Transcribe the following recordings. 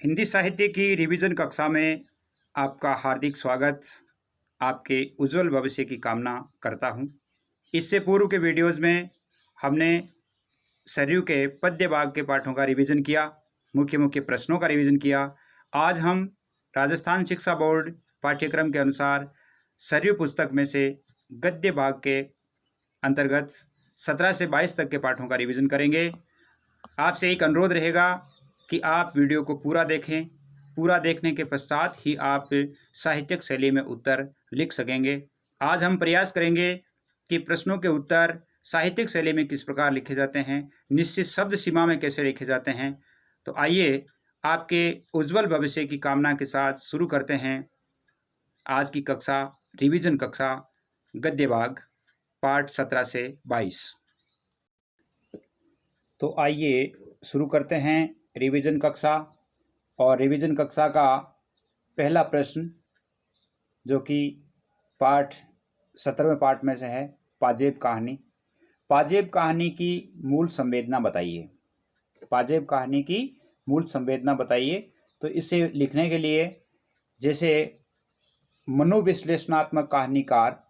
हिंदी साहित्य की रिवीजन कक्षा में आपका हार्दिक स्वागत। आपके उज्जवल भविष्य की कामना करता हूं। इससे पूर्व के वीडियोज़ में हमने सरयू के पद्य भाग के पाठों का रिवीजन किया, मुख्य मुख्य प्रश्नों का रिवीजन किया। आज हम राजस्थान शिक्षा बोर्ड पाठ्यक्रम के अनुसार सरयू पुस्तक में से गद्य भाग के अंतर्गत 17 से 22 तक के पाठों का रिवीजन करेंगे। आपसे एक अनुरोध रहेगा कि आप वीडियो को पूरा देखें। पूरा देखने के पश्चात ही आप साहित्यिक शैली में उत्तर लिख सकेंगे। आज हम प्रयास करेंगे कि प्रश्नों के उत्तर साहित्यिक शैली में किस प्रकार लिखे जाते हैं, निश्चित शब्द सीमा में कैसे लिखे जाते हैं। तो आइए आपके उज्जवल भविष्य की कामना के साथ शुरू करते हैं आज की कक्षा, रिवीजन कक्षा गद्य भाग पाठ 17 से 22। तो आइए शुरू करते हैं रिवीजन कक्षा। और रिवीजन कक्षा का पहला प्रश्न जो कि पाठ 17वें पाठ में से है, पाजेब कहानी। पाजेब कहानी की मूल संवेदना बताइए। पाजेब कहानी की मूल संवेदना बताइए। तो इसे लिखने के लिए जैसे मनोविश्लेषणात्मक कहानीकार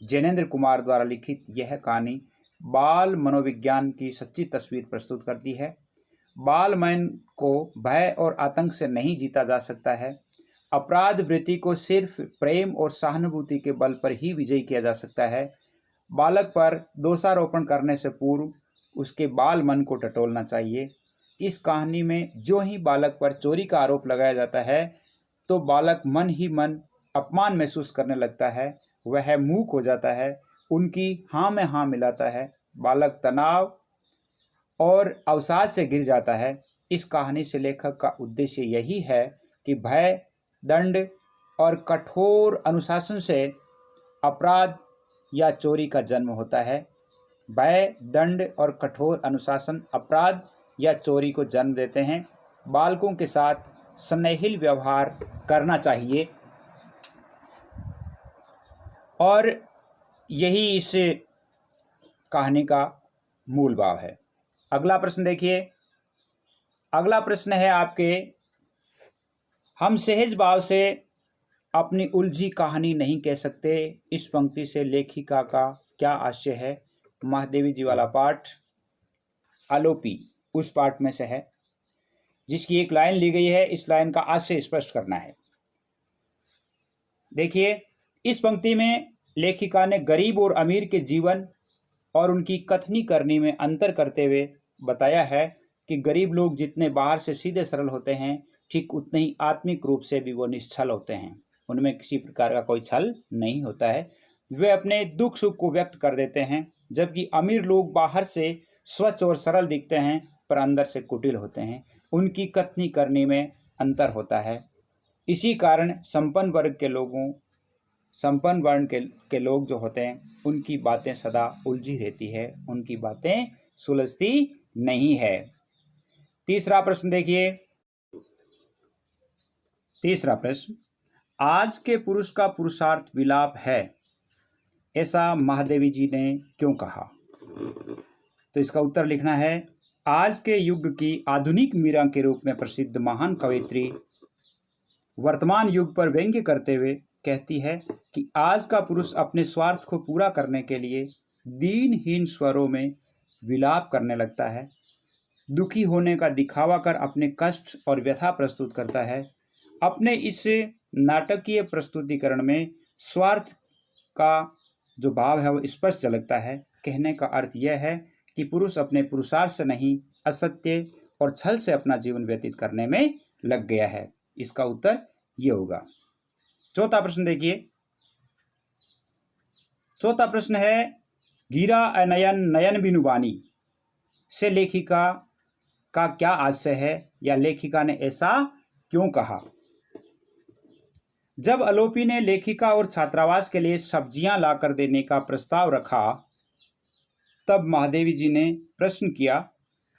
जैनेन्द्र कुमार द्वारा लिखित यह कहानी बाल मनोविज्ञान की सच्ची तस्वीर प्रस्तुत करती है। बाल मन को भय और आतंक से नहीं जीता जा सकता है। अपराध वृत्ति को सिर्फ प्रेम और सहानुभूति के बल पर ही विजयी किया जा सकता है। बालक पर दोषारोपण करने से पूर्व उसके बाल मन को टटोलना चाहिए। इस कहानी में जो ही बालक पर चोरी का आरोप लगाया जाता है तो बालक मन ही मन अपमान महसूस करने लगता है। वह मूक हो जाता है, उनकी हाँ में हाँ मिलाता है। बालक तनाव और अवसाद से गिर जाता है। इस कहानी से लेखक का उद्देश्य यही है कि भय, दंड और कठोर अनुशासन से अपराध या चोरी का जन्म होता है। भय, दंड और कठोर अनुशासन अपराध या चोरी को जन्म देते हैं। बालकों के साथ स्नेहिल व्यवहार करना चाहिए और यही इस कहानी का मूल भाव है। अगला प्रश्न देखिए। अगला प्रश्न है आपके, हम सहज भाव से अपनी उलझी कहानी नहीं कह सकते। इस पंक्ति से लेखिका का क्या आशय है। महादेवी जी वाला पाठ आलोपी उस पाठ में से है जिसकी एक लाइन ली गई है। इस लाइन का आशय स्पष्ट करना है। देखिए, इस पंक्ति में लेखिका ने गरीब और अमीर के जीवन और उनकी कथनी करनी में अंतर करते हुए बताया है कि गरीब लोग जितने बाहर से सीधे सरल होते हैं, ठीक उतने ही आत्मिक रूप से भी वो निश्छल होते हैं। उनमें किसी प्रकार का कोई छल नहीं होता है। वे अपने दुख सुख को व्यक्त कर देते हैं, जबकि अमीर लोग बाहर से स्वच्छ और सरल दिखते हैं पर अंदर से कुटिल होते हैं। उनकी कथनी करनी में अंतर होता है। इसी कारण संपन्न वर्ण के लोग जो होते हैं उनकी बातें सदा उलझी रहती है, उनकी बातें सुलझती नहीं है। तीसरा प्रश्न देखिए। तीसरा प्रश्न, आज के पुरुष का पुरुषार्थ विलाप है, ऐसा महादेवी जी ने क्यों कहा। तो इसका उत्तर लिखना है। आज के युग की आधुनिक मीरा के रूप में प्रसिद्ध महान कवयित्री वर्तमान युग पर व्यंग्य करते हुए कहती है कि आज का पुरुष अपने स्वार्थ को पूरा करने के लिए दीनहीन स्वरों में विलाप करने लगता है। दुखी होने का दिखावा कर अपने कष्ट और व्यथा प्रस्तुत करता है। अपने इस नाटकीय प्रस्तुतिकरण में स्वार्थ का जो भाव है वो स्पष्ट झलकता है। कहने का अर्थ यह है कि पुरुष अपने पुरुषार्थ से नहीं, असत्य और छल से अपना जीवन व्यतीत करने में लग गया है। इसका उत्तर ये होगा। चौथा प्रश्न देखिए। चौथा प्रश्न है, गिरा अनयन नयन बिनु बानी से लेखिका का क्या आशय है या लेखिका ने ऐसा क्यों कहा। जब आलोपी ने लेखिका और छात्रावास के लिए सब्जियां लाकर देने का प्रस्ताव रखा तब महादेवी जी ने प्रश्न किया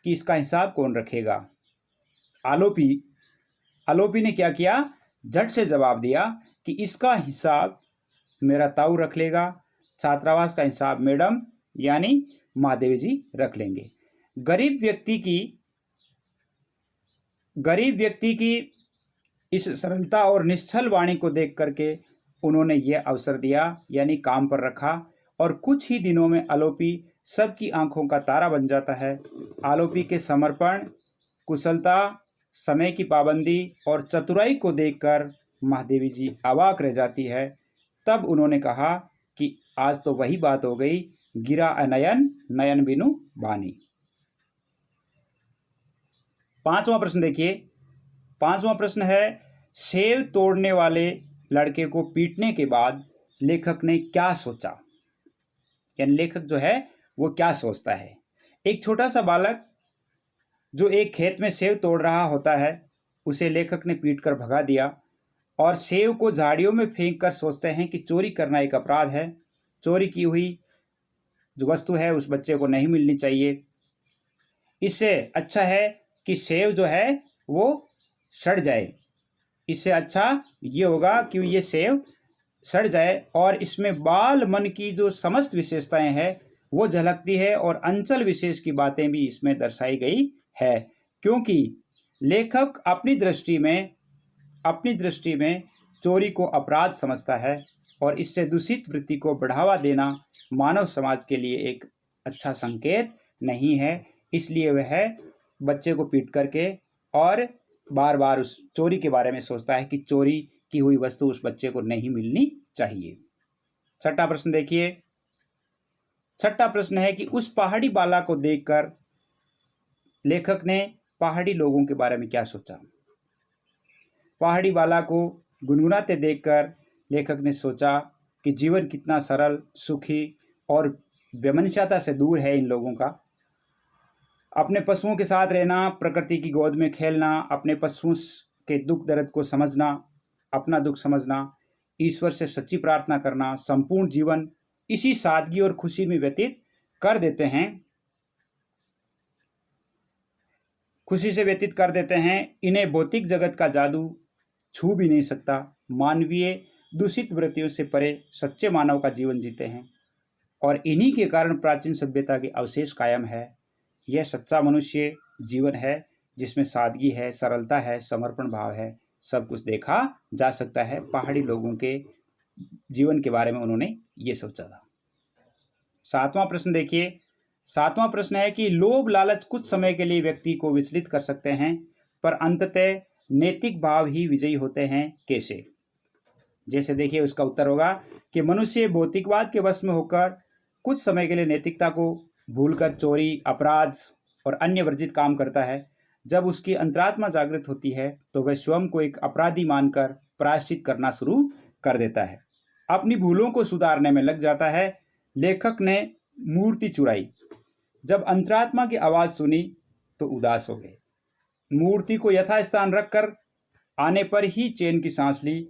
कि इसका हिसाब कौन रखेगा। आलोपी ने क्या किया, झट से जवाब दिया कि इसका हिसाब मेरा ताऊ रख लेगा, छात्रावास का हिसाब मैडम यानी महादेवी जी रख लेंगे। गरीब व्यक्ति की गरीब व्यक्ति की इस सरलता और निश्चल वाणी को देख करके उन्होंने यह अवसर दिया, यानी काम पर रखा, और कुछ ही दिनों में आलोपी सबकी आंखों का तारा बन जाता है। आलोपी के समर्पण, कुशलता, समय की पाबंदी और चतुराई को देखकर महादेवी जी अवाक रह जाती है। तब उन्होंने कहा कि आज तो वही बात हो गई, गिरा अनयन नयन बिनु बानी। पांचवा प्रश्न देखिए। पांचवा प्रश्न है, सेव तोड़ने वाले लड़के को पीटने के बाद लेखक ने क्या सोचा, यानी लेखक जो है वो क्या सोचता है। एक छोटा सा बालक जो एक खेत में सेव तोड़ रहा होता है, उसे लेखक ने पीटकर भगा दिया और सेव को झाड़ियों में फेंक कर सोचते हैं कि चोरी करना एक अपराध है, चोरी की हुई जो वस्तु है उस बच्चे को नहीं मिलनी चाहिए। इससे अच्छा है कि सेव जो है वो सड़ जाए, इससे अच्छा ये होगा कि ये सेव सड़ जाए और इसमें बाल मन की जो समस्त विशेषताएं हैं वो झलकती है और अंचल विशेष की बातें भी इसमें दर्शाई गई है, क्योंकि लेखक अपनी दृष्टि में चोरी को अपराध समझता है और इससे दूषित वृत्ति को बढ़ावा देना मानव समाज के लिए एक अच्छा संकेत नहीं है। इसलिए वह बच्चे को पीट करके और बार बार उस चोरी के बारे में सोचता है कि चोरी की हुई वस्तु उस बच्चे को नहीं मिलनी चाहिए। छठा प्रश्न देखिए। छठा प्रश्न है कि उस पहाड़ी बाला को देखकर लेखक ने पहाड़ी लोगों के बारे में क्या सोचा। पहाड़ी बाला को गुनगुनाते देखकर लेखक ने सोचा कि जीवन कितना सरल, सुखी और वैमनस्यता से दूर है इन लोगों का। अपने पशुओं के साथ रहना, प्रकृति की गोद में खेलना, अपने पशुओं के दुख दर्द को समझना, अपना दुख समझना, ईश्वर से सच्ची प्रार्थना करना, संपूर्ण जीवन इसी सादगी और खुशी में व्यतीत कर देते हैं, खुशी से व्यतीत कर देते हैं। इन्हें भौतिक जगत का जादू छू भी नहीं सकता। मानवीय दूषित वृत्तियों से परे सच्चे मानव का जीवन जीते हैं और इन्हीं के कारण प्राचीन सभ्यता के अवशेष कायम है। यह सच्चा मनुष्य जीवन है जिसमें सादगी है, सरलता है, समर्पण भाव है, सब कुछ देखा जा सकता है। पहाड़ी लोगों के जीवन के बारे में उन्होंने ये सोचा था। सातवां प्रश्न देखिए। सातवां प्रश्न है कि लोभ लालच कुछ समय के लिए व्यक्ति को विचलित कर सकते हैं, पर अंततः नैतिक भाव ही विजयी होते हैं। कैसे? जैसे देखिए, उसका उत्तर होगा कि मनुष्य भौतिकवाद के वश में होकर कुछ समय के लिए नैतिकता को भूलकर चोरी, अपराध और अन्य वर्जित काम करता है। जब उसकी अंतरात्मा जागृत होती है तो वह स्वयं को एक अपराधी मानकर प्रायश्चित करना शुरू कर देता है, अपनी भूलों को सुधारने में लग जाता है। लेखक ने मूर्ति चुराई। जब अंतरात्मा की आवाज़ सुनी तो उदास हो गए। मूर्ति को यथास्थान रखकर आने पर ही चैन की सांस ली।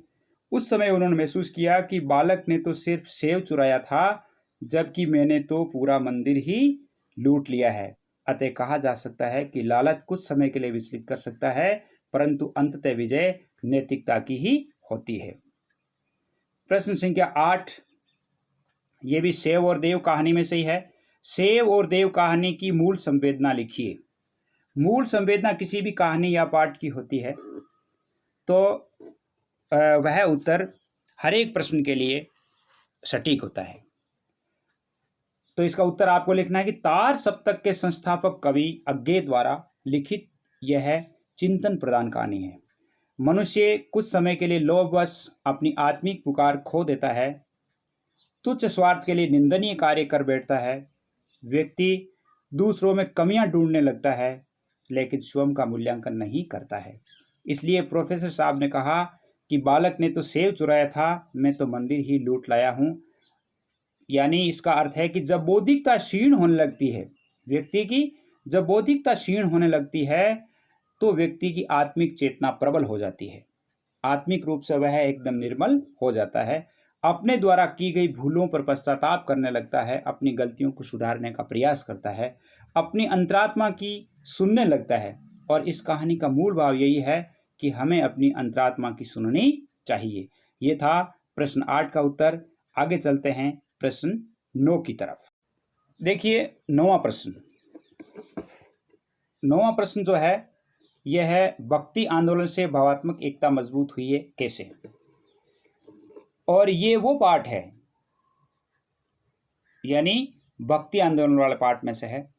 उस समय उन्होंने महसूस किया कि बालक ने तो सिर्फ सेव चुराया था, जबकि मैंने तो पूरा मंदिर ही लूट लिया है। अतः कहा जा सकता है कि लालच कुछ समय के लिए विचलित कर सकता है, परंतु अंततः विजय नैतिकता की ही होती है। प्रश्न संख्या 8, ये भी सेव और देव कहानी में से ही है। सेव और देव कहानी की मूल संवेदना लिखिए। मूल संवेदना किसी भी कहानी या पाठ की होती है तो वह उत्तर हर एक प्रश्न के लिए सटीक होता है। तो इसका उत्तर आपको लिखना है कि तार सप्तक के संस्थापक कवि अज्ञे द्वारा लिखित यह चिंतन प्रदान कहानी है। मनुष्य कुछ समय के लिए लोभवश अपनी आत्मिक पुकार खो देता है, तुच्छ स्वार्थ के लिए निंदनीय कार्य कर बैठता है। व्यक्ति दूसरों में कमियां ढूंढने लगता है, लेकिन स्वयं का मूल्यांकन नहीं करता है। इसलिए प्रोफेसर साहब ने कहा कि बालक ने तो सेव चुराया था, मैं तो मंदिर ही लूट लाया हूँ। यानी इसका अर्थ है कि जब बौद्धिकता क्षीण होने लगती है व्यक्ति की, जब बौद्धिकता क्षीण होने लगती है तो व्यक्ति की आत्मिक चेतना प्रबल हो जाती है, आत्मिक रूप से वह एकदम निर्मल हो जाता है, अपने द्वारा की गई भूलों पर पश्चाताप करने लगता है, अपनी गलतियों को सुधारने का प्रयास करता है, अपनी अंतरात्मा की सुनने लगता है। और इस कहानी का मूल भाव यही है कि हमें अपनी अंतरात्मा की सुननी चाहिए। ये था प्रश्न 8 का उत्तर। आगे चलते हैं प्रश्न 9 की तरफ। देखिए 9वां प्रश्न। 9वां प्रश्न जो है यह है भक्ति आंदोलन से भावात्मक एकता मजबूत हुई है कैसे। और ये वो पाठ है, यानी भक्ति आंदोलन वाले पाठ में से है।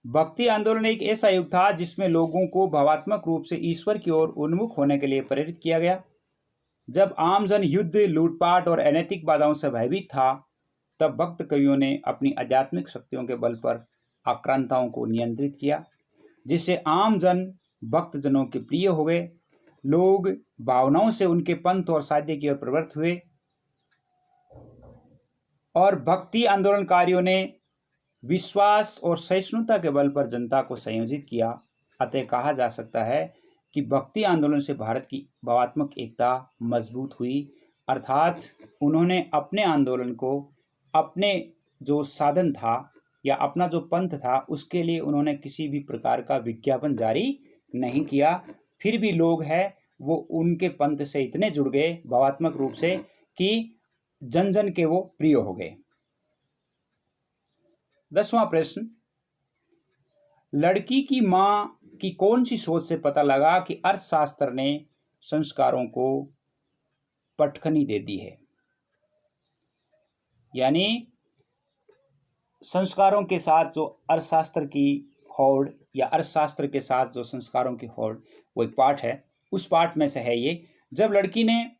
भक्ति आंदोलन एक ऐसा युग था जिसमें लोगों को भावात्मक रूप से ईश्वर की ओर उन्मुख होने के लिए प्रेरित किया गया। जब आमजन युद्ध, लूटपाट और अनैतिक बाधाओं से भयभीत था, तब भक्त कवियों ने अपनी आध्यात्मिक शक्तियों के बल पर आक्रांताओं को नियंत्रित किया, जिससे आमजन भक्तजनों के प्रिय हो गए। लोग भावनाओं से उनके पंथ और साध्य की ओर प्रवृत्त हुए और भक्ति आंदोलनकारियों ने विश्वास और सहिष्णुता के बल पर जनता को संयोजित किया। अतः कहा जा सकता है कि भक्ति आंदोलन से भारत की भावात्मक एकता मजबूत हुई, अर्थात उन्होंने अपने आंदोलन को, अपने जो साधन था या अपना जो पंथ था, उसके लिए उन्होंने किसी भी प्रकार का विज्ञापन जारी नहीं किया। फिर भी लोग हैं वो उनके पंथ से इतने जुड़ गए भावात्मक रूप से कि जन जन के वो प्रिय हो गए। 10वां प्रश्न, लड़की की माँ की कौन सी सोच से पता लगा कि अर्थशास्त्र ने संस्कारों को पटखनी दे दी है। यानी संस्कारों के साथ जो अर्थशास्त्र की होड़ या अर्थशास्त्र के साथ जो संस्कारों की होड़, वो एक पाठ है। उस पाठ में से है ये, जब लड़की ने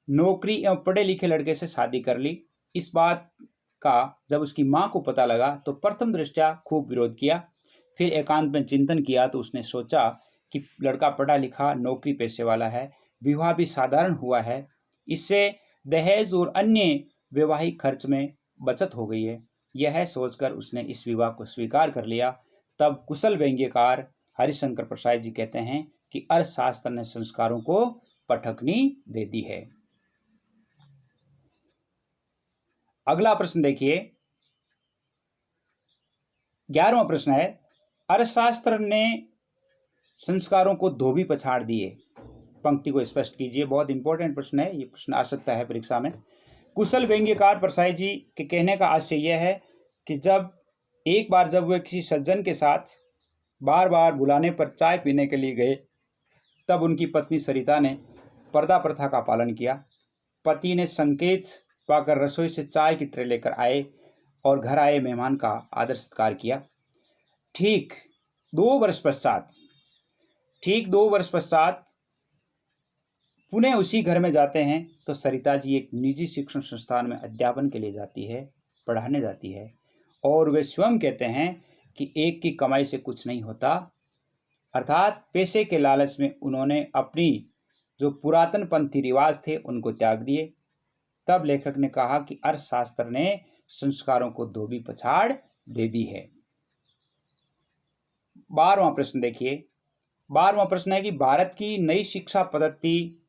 नौकरी एवं पढ़े लिखे लड़के से शादी कर ली, इस बात का जब उसकी माँ को पता लगा तो प्रथम दृष्टया खूब विरोध किया। फिर एकांत में चिंतन किया तो उसने सोचा कि लड़का पढ़ा लिखा, नौकरी पेशे वाला है, विवाह भी साधारण हुआ है, इससे दहेज और अन्य वैवाहिक खर्च में बचत हो गई है। यह सोचकर उसने इस विवाह को स्वीकार कर लिया। तब कुशल व्यंग्यकार हरिशंकर प्रसाद जी कहते हैं कि अर्थशास्त्र ने संस्कारों को पटखनी दे दी है। अगला प्रश्न देखिए, 11वां प्रश्न है, अर्थशास्त्र ने संस्कारों को धोबी पछाड़ दिए। पंक्ति को स्पष्ट कीजिए। बहुत इंपॉर्टेंट प्रश्न है, ये प्रश्न आ सकता है परीक्षा में। कुशल व्यंग्यकार प्रसाद जी के कहने का आशय यह है कि जब वे किसी सज्जन के साथ बार बार बुलाने पर चाय पीने के लिए गए, तब उनकी पत्नी सरिता ने पर्दा प्रथा का पालन किया। पति ने संकेत पाकर रसोई से चाय की ट्रे लेकर आए और घर आए मेहमान का आदर सत्कार किया। ठीक 2 वर्ष पश्चात पुनः उसी घर में जाते हैं तो सरिता जी एक निजी शिक्षण संस्थान में अध्यापन के लिए जाती है, पढ़ाने जाती है, और वे स्वयं कहते हैं कि एक की कमाई से कुछ नहीं होता, अर्थात पैसे के लालच में उन्होंने अपनी जो पुरातन पंथी रिवाज थे उनको त्याग दिए। तब लेखक ने कहा कि अर्थशास्त्र ने संस्कारों को धोबी पछाड़ दे दी है। 12वां प्रश्न देखिए। 12वां प्रश्न है कि भारत की नई शिक्षा पद्धति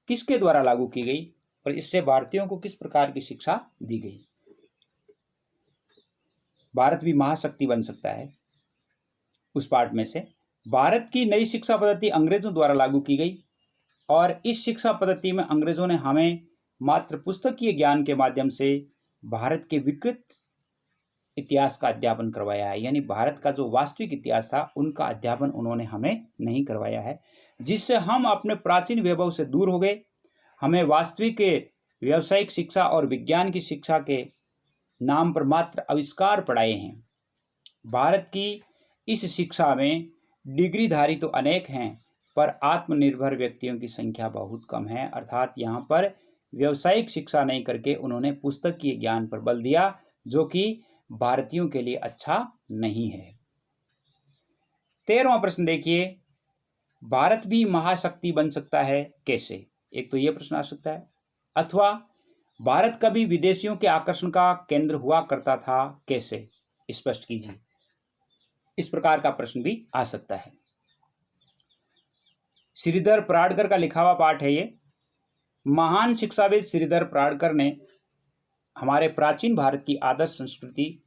किसके द्वारा लागू की गई और इससे भारतीयों को किस प्रकार की शिक्षा दी गई। भारत भी महाशक्ति बन सकता है। उस पाठ में से भारत की नई शिक्षा पद्धति अंग्रेजों द्वारा लागू की गई और इस शिक्षा पद्धति में अंग्रेजों ने हमें मात्र पुस्तकीय ज्ञान के माध्यम से भारत के विकृत इतिहास का अध्यापन करवाया है। यानी भारत का जो वास्तविक इतिहास था उनका अध्यापन उन्होंने हमें नहीं करवाया है, जिससे हम अपने प्राचीन वैभव से दूर हो गए। हमें वास्तविक व्यावसायिक शिक्षा और विज्ञान की शिक्षा के नाम पर मात्र आविष्कार पढ़ाए हैं। भारत की इस शिक्षा में डिग्रीधारी तो अनेक हैं, पर आत्मनिर्भर व्यक्तियों की संख्या बहुत कम है। अर्थात यहाँ पर व्यावसायिक शिक्षा नहीं करके उन्होंने पुस्तकीय ज्ञान पर बल दिया, जो कि भारतीयों के लिए अच्छा नहीं है। 13वां प्रश्न देखिए, भारत भी महाशक्ति बन सकता है कैसे। एक तो यह प्रश्न आ सकता है, अथवा भारत कभी विदेशियों के आकर्षण का केंद्र हुआ करता था कैसे, स्पष्ट कीजिए। इस प्रकार का प्रश्न भी आ सकता है। श्रीधर प्राडकर का लिखा हुआ पाठ है ये। महान शिक्षाविद श्रीधर प्राडकर ने हमारे प्राचीन भारत की आदर्श संस्कृति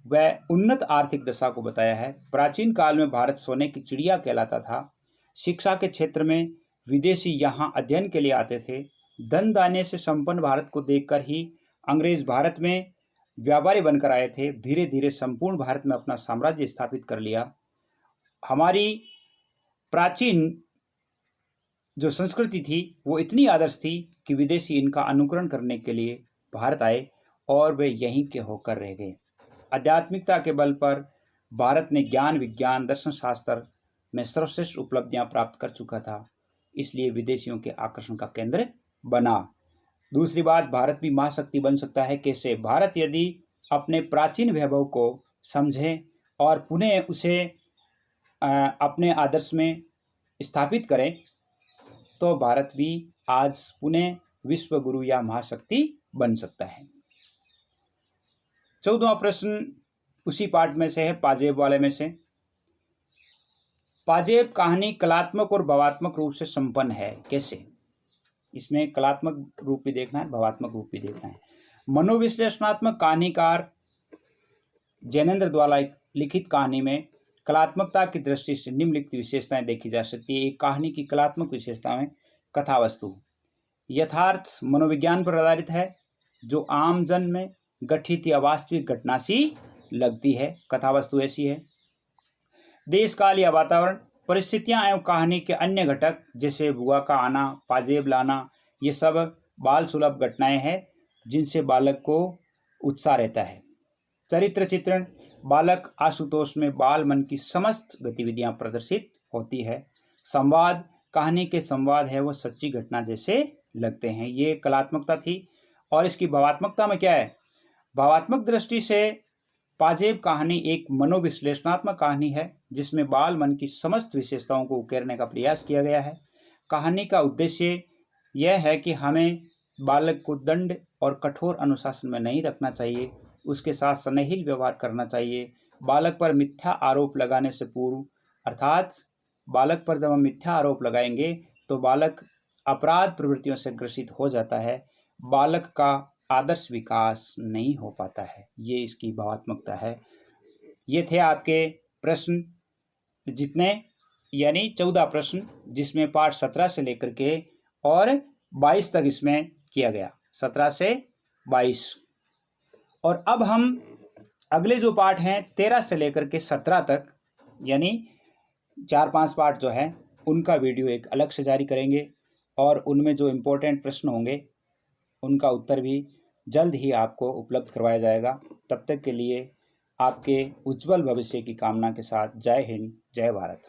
व उन्नत आर्थिक दशा को बताया है। प्राचीन काल में भारत सोने की चिड़िया कहलाता था। शिक्षा के क्षेत्र में विदेशी यहाँ अध्ययन के लिए आते थे। धन धान्य से संपन्न भारत को देखकर ही अंग्रेज भारत में व्यापारी बनकर आए थे। धीरे धीरे संपूर्ण भारत में अपना साम्राज्य स्थापित कर लिया। हमारी प्राचीन जो संस्कृति थी वो इतनी आदर्श थी कि विदेशी इनका अनुकरण करने के लिए भारत आए और वे यहीं के होकर रह गए। आध्यात्मिकता के बल पर भारत ने ज्ञान, विज्ञान, दर्शन शास्त्र में सर्वश्रेष्ठ उपलब्धियां प्राप्त कर चुका था, इसलिए विदेशियों के आकर्षण का केंद्र बना। दूसरी बात, भारत भी महाशक्ति बन सकता है। कैसे? भारत यदि अपने प्राचीन वैभव को समझे और पुनः उसे अपने आदर्श में स्थापित करें तो भारत भी आज पुनः विश्व गुरु या महाशक्ति बन सकता है। 14वां प्रश्न उसी पाठ में से है, पाजेब वाले में से। पाजेब कहानी कलात्मक और भावात्मक रूप से संपन्न है। कैसे? इसमें कलात्मक रूप भी देखना है, भावात्मक रूप भी देखना है। मनोविश्लेषणात्मक कहानीकार जैनेंद्र द्वारा लिखित कहानी में कलात्मकता की दृष्टि से निम्नलिखित विशेषताएं देखी जा सकती है। एक कहानी की कलात्मक विशेषता में कथा वस्तु यथार्थ मनोविज्ञान पर आधारित है, जो आम जन में गठित या वास्तविक घटना सी लगती है। कथा वस्तु ऐसी है। देश काल या वातावरण, परिस्थितियां एवं कहानी के अन्य घटक जैसे बुआ का आना, पाजेब लाना, ये सब बाल सुलभ घटनाएं हैं जिनसे बालक को उत्साह रहता है। चरित्र चित्रण, बालक आशुतोष में बाल मन की समस्त गतिविधियां प्रदर्शित होती है। संवाद, कहानी के संवाद है वो सच्ची घटना जैसे लगते हैं। ये कलात्मकता थी। और इसकी भावात्मकता में क्या है? भावात्मक दृष्टि से पाजेब कहानी एक मनोविश्लेषणात्मक कहानी है जिसमें बाल मन की समस्त विशेषताओं को उकेरने का प्रयास किया गया है। कहानी का उद्देश्य यह है कि हमें बालक को दंड और कठोर अनुशासन में नहीं रखना चाहिए, उसके साथ स्नेहिल व्यवहार करना चाहिए। बालक पर मिथ्या आरोप लगाने से पूर्व, अर्थात बालक पर जब हम मिथ्या आरोप लगाएंगे तो बालक अपराध प्रवृत्तियों से ग्रसित हो जाता है, बालक का आदर्श विकास नहीं हो पाता है। ये इसकी भावात्मकता है। ये थे आपके प्रश्न जितने, यानी 14 प्रश्न, जिसमें पाठ 17 से लेकर के और 22 तक इसमें किया गया, 17 से 22। और अब हम अगले जो पाठ हैं 13 से लेकर के 17 तक, यानी 4-5 पाठ जो है उनका वीडियो एक अलग से जारी करेंगे और उनमें जो इम्पोर्टेंट प्रश्न होंगे उनका उत्तर भी जल्द ही आपको उपलब्ध करवाया जाएगा। तब तक के लिए आपके उज्जवल भविष्य की कामना के साथ जय हिंद, जय भारत।